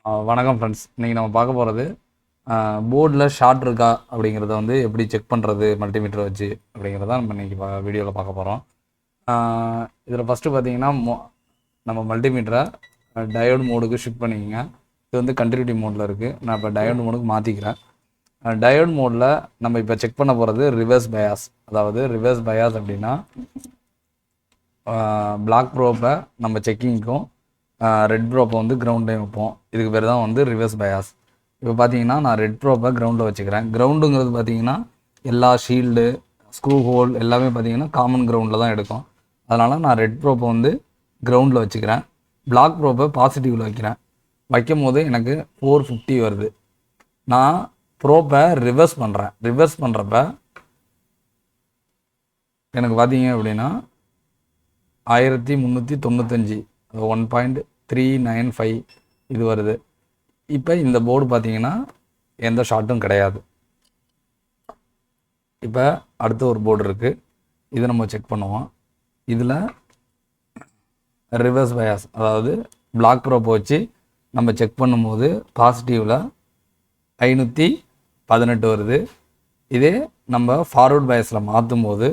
வணக்கம் ஃப்ரெண்ட்ஸ். இன்றைக்கி நம்ம பார்க்க போகிறது போர்டில் ஷார்ட் இருக்கா அப்படிங்கிறத வந்து எப்படி செக் பண்ணுறது மல்டிமீட்டர் வச்சு அப்படிங்கிறத நம்ம இன்றைக்கி வீடியோவில் பார்க்க போகிறோம். இதில் ஃபஸ்ட்டு பார்த்தீங்கன்னா நம்ம மல்டிமீட்டரை டயோடு மோடுக்கு ஷிஃப்ட் பண்ணிக்கோங்க. இது வந்து கண்டினியூட்டி மோடில் இருக்குது. நான் இப்போ டயோடு மோடுக்கு மாற்றிக்கிறேன். டயோடு மோடில் நம்ம இப்போ செக் பண்ண போகிறது ரிவர்ஸ் பயாஸ். அதாவது ரிவர்ஸ் பயாஸ் அப்படின்னா பிளாக் ப்ரோப்பை நம்ம செக்கிங்க்கும் ரெட் ப்ரோப்பை வந்து கிரவுண்டையும் வைப்போம். இதுக்கு பேர் தான் வந்து ரிவர்ஸ் பயாஸ். இப்போ பார்த்தீங்கன்னா நான் ரெட் ப்ரோப்பை கிரவுண்டில் வச்சுக்கிறேன். கிரவுண்டுங்கிறது பார்த்தீங்கன்னா எல்லா ஷீல்டு ஸ்க்ரூ ஹோல் எல்லாமே பார்த்தீங்கன்னா காமன் கிரவுண்டில் தான் எடுக்கும். அதனால் நான் ரெட் ப்ரோப்பை வந்து கிரவுண்டில் வச்சுக்கிறேன். பிளாக் ப்ரோப்பை பாசிட்டிவில் வைக்கிறேன். வைக்கும் போது எனக்கு 450 வருது. நான் ப்ரோப்பை ரிவர்ஸ் பண்ணுறேன். ரிவர்ஸ் பண்ணுறப்ப எனக்கு பார்த்தீங்க அப்படின்னா 1395 1.395 இது வருது. இப்போ இந்த போர்டு பார்த்தீங்கன்னா எந்த ஷார்ட்டும் கிடையாது. இப்போ அடுத்த ஒரு போர்டு இருக்குது. இதை நம்ம செக் பண்ணுவோம். இதில் ரிவர்ஸ் பயாஸ் அதாவது பிளாக் ப்ரோப்பை வச்சு நம்ம செக் பண்ணும்போது பாசிட்டிவில் 518 வருது. இதே நம்ம ஃபார்வர்ட் பயாஸில் மாற்றும் போது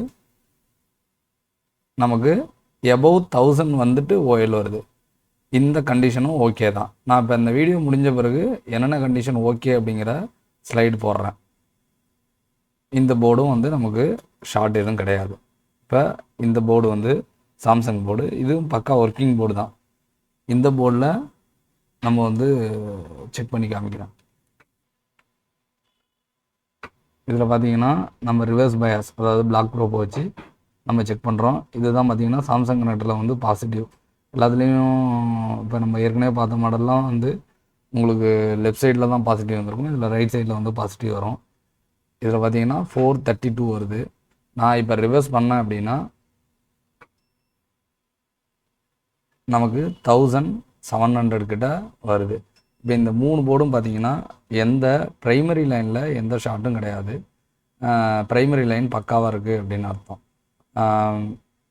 நமக்கு எபவ் 1000 வந்துட்டு ஓஎல் வருது. இந்த கண்டிஷனும் ஓகே தான். நான் இப்போ இந்த வீடியோ முடிஞ்ச பிறகு என்னென்ன கண்டிஷன் ஓகே அப்படிங்கிற ஸ்லைடு போடுறேன். இந்த போர்டும் வந்து நமக்கு ஷார்ட் எதுவும் கிடையாது. இப்போ இந்த போர்டு வந்து சாம்சங் போர்டு. இதுவும் பக்கா ஒர்க்கிங் போர்டு தான். இந்த போர்டில் நம்ம வந்து செக் பண்ணி காமிக்கிறேன். இதில் பார்த்தீங்கன்னா நம்ம ரிவர்ஸ் பயாஸ் அதாவது பிளாக் ப்ரோப்பை வச்சு நம்ம செக் பண்ணுறோம். இதுதான் பார்த்தீங்கன்னா சாம்சங் கனெக்டரில் வந்து பாசிட்டிவ். எல்லாத்துலேயும் இப்போ நம்ம ஏற்கனவே பார்த்த மாடல்லாம் வந்து உங்களுக்கு லெஃப்ட் சைடில் தான் பாசிட்டிவ் வந்திருக்கும். இதில் ரைட் சைடில் வந்து பாசிட்டிவ் வரும். இதில் பார்த்தீங்கன்னா 432 வருது. நான் இப்போ ரிவர்ஸ் பண்ணேன் அப்படின்னா நமக்கு 1700 கிட்ட வருது. இப்போ இந்த 3 போர்டும் பார்த்தீங்கன்னா எந்த ப்ரைமரி லைனில் எந்த ஷார்ட்டும் கிடையாது. ப்ரைமரி லைன் பக்காவாக இருக்குது அப்படின்னு அர்த்தம்.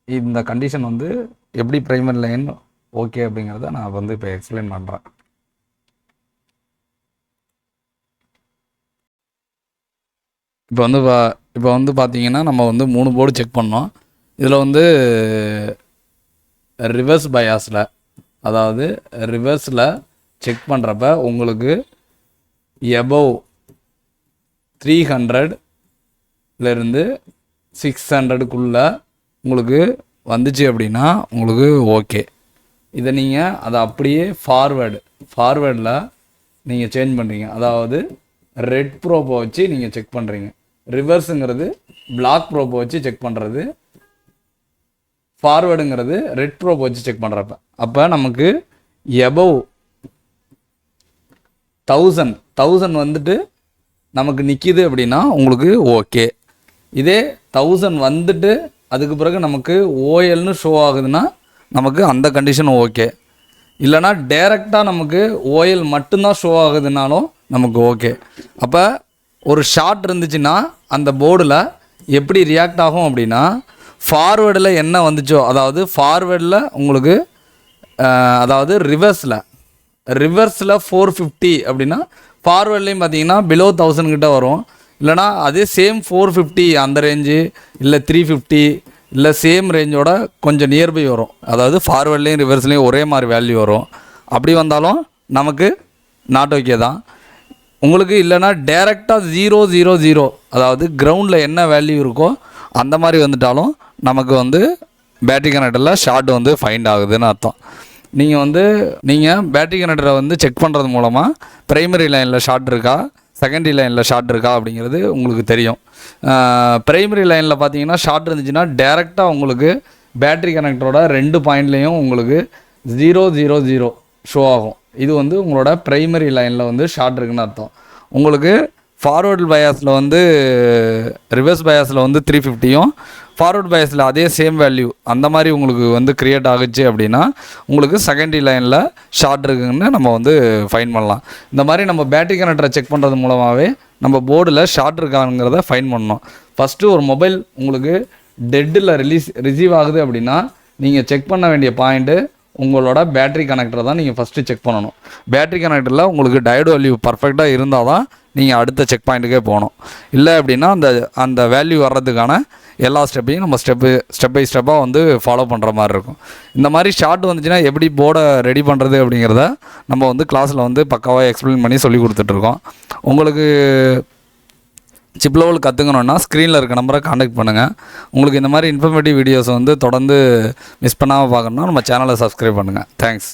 இந்த கண்டிஷன் வந்து எப்படி ப்ரைமரி லைன் ஓகே அப்படிங்கிறத நான் வந்து இப்போ எக்ஸ்பிளைன் பண்ணுறேன். இப்போ வந்து பார்த்தீங்கன்னா நம்ம வந்து 3 போர்டு செக் பண்ணோம். இதில் வந்து ரிவர்ஸ் பயாஸில் அதாவது ரிவர்ஸில் செக் பண்ணுறப்ப உங்களுக்கு எபவ் 300லேருந்து 600க்குள்ளே உங்களுக்கு வந்துச்சு அப்படின்னா உங்களுக்கு ஓகே. இதை நீங்கள் அதை அப்படியே ஃபார்வேர்டில் நீங்கள் சேஞ்ச் பண்ணுறீங்க. அதாவது ரெட் ப்ரோப்பை வச்சு நீங்கள் செக் பண்ணுறீங்க. ரிவர்ஸுங்கிறது பிளாக் ப்ரோப்பை வச்சு செக் பண்ணுறது, ஃபார்வேர்டுங்கிறது ரெட் ப்ரோப்பை வச்சு செக் பண்ணுறப்ப அப்போ நமக்கு எபவ் 1000 வந்துட்டு நமக்கு நிற்கிது அப்படின்னா உங்களுக்கு ஓகே. இதே 1000 வந்துட்டு அதுக்கு பிறகு நமக்கு ஓஎல்னு ஷோ ஆகுதுன்னா நமக்கு அந்த கண்டிஷன் ஓகே. இல்லைனா டைரெக்டாக நமக்கு ஓஎல் மட்டும்தான் ஷோ ஆகுதுனாலும் நமக்கு ஓகே. அப்போ ஒரு ஷார்ட் இருந்துச்சுன்னா அந்த போர்டில் எப்படி ரியாக்ட் ஆகும் அப்படின்னா ஃபார்வேர்டில் என்ன வந்துச்சோ அதாவது ஃபார்வேர்டில் உங்களுக்கு அதாவது ரிவர்ஸில் 450 அப்படின்னா ஃபார்வேர்ட்லேயும் பார்த்தீங்கன்னா பிலோ 1000 கிட்ட வரும். இல்லைனா அதே சேம் 450 அந்த ரேஞ்சு இல்லை 350 இல்லை சேம் ரேஞ்சோட கொஞ்சம் நியர்பை வரும். அதாவது ஃபார்வேர்ட்லேயும் ரிவர்ஸ்லேயும் ஒரே மாதிரி வேல்யூ வரும். அப்படி வந்தாலும் நமக்கு நாட் ஓகே தான். உங்களுக்கு இல்லைனா டேரெக்டாக 000 அதாவது கிரவுண்டில் என்ன வேல்யூ இருக்கோ அந்த மாதிரி வந்துட்டாலும் நமக்கு வந்து பேட்டரி கனெக்டரில் ஷார்ட் வந்து ஃபைண்ட் ஆகுதுன்னு அர்த்தம். நீங்கள் பேட்டரி கனெக்டரை வந்து செக் பண்ணுறது மூலமாக ப்ரைமரி லைனில் ஷார்ட் இருக்கா செகண்டரி லைனில் ஷார்ட் இருக்கா அப்படிங்கிறது உங்களுக்கு தெரியும். ப்ரைமரி லைனில் பார்த்தீங்கன்னா ஷார்ட் இருந்துச்சுன்னா டேரெக்டாக உங்களுக்கு பேட்டரி கனெக்டரோட 2 பாயிண்ட்லேயும் உங்களுக்கு 000 ஷோ ஆகும். இது வந்து உங்களோட ப்ரைமரி லைனில் வந்து ஷார்ட் இருக்குன்னு அர்த்தம். உங்களுக்கு ஃபார்வர்டு பயாஸில் வந்து ரிவர்ஸ் பயாஸில் வந்து 350யும் ஃபார்வர்ட் பயாஸில் அதே சேம் வேல்யூ அந்த மாதிரி உங்களுக்கு வந்து க்ரியேட் ஆகுச்சு அப்படின்னா உங்களுக்கு செகண்டரி லைனில் ஷார்ட் இருக்குன்னு நம்ம வந்து ஃபைன் பண்ணலாம். இந்த மாதிரி நம்ம பேட்டரி கனெக்டரை செக் பண்ணுறது மூலமாகவே நம்ம போர்டில் ஷார்ட் இருக்காங்கிறத ஃபைன் பண்ணணும். ஃபஸ்ட்டு ஒரு மொபைல் உங்களுக்கு டெட்டில் ரிசீவ் ஆகுது அப்படின்னா நீங்கள் செக் பண்ண வேண்டிய பாயிண்ட்டு உங்களோட பேட்டரி கனெக்டர் தான் நீங்கள் ஃபஸ்ட்டு செக் பண்ணணும். பேட்டரி கனெக்டரில் உங்களுக்கு டயோடு வேல்யூ பர்ஃபெக்டாக இருந்தால் தான் நீங்கள் அடுத்த செக் பாயிண்ட்டுக்கே போகணும். இல்லை அப்படின்னா அந்த வேல்யூ வர்றதுக்கான எல்லா ஸ்டெப்பையும் நம்ம ஸ்டெப் பை ஸ்டெப்பாக வந்து ஃபாலோ பண்ணுற மாதிரி இருக்கும். இந்த மாதிரி ஷார்ட் வந்துச்சுன்னா எப்படி போர்டை ரெடி பண்ணுறது அப்படிங்கிறத நம்ம வந்து கிளாஸில் வந்து பக்காவாக எக்ஸ்பிளைன் பண்ணி சொல்லி கொடுத்துட்ருக்கோம். உங்களுக்கு சிப் லெவல் கற்றுக்கணுன்னா ஸ்க்ரீனில் இருக்க நம்பரை காண்டாக்ட் பண்ணுங்கள். உங்களுக்கு இந்த மாதிரி இன்ஃபர்மேட்டிவ் வீடியோஸ் வந்து தொடர்ந்து மிஸ் பண்ணாமல் பார்க்கணுன்னா நம்ம சேனலை சப்ஸ்கிரைப் பண்ணுங்கள். தேங்க்ஸ்.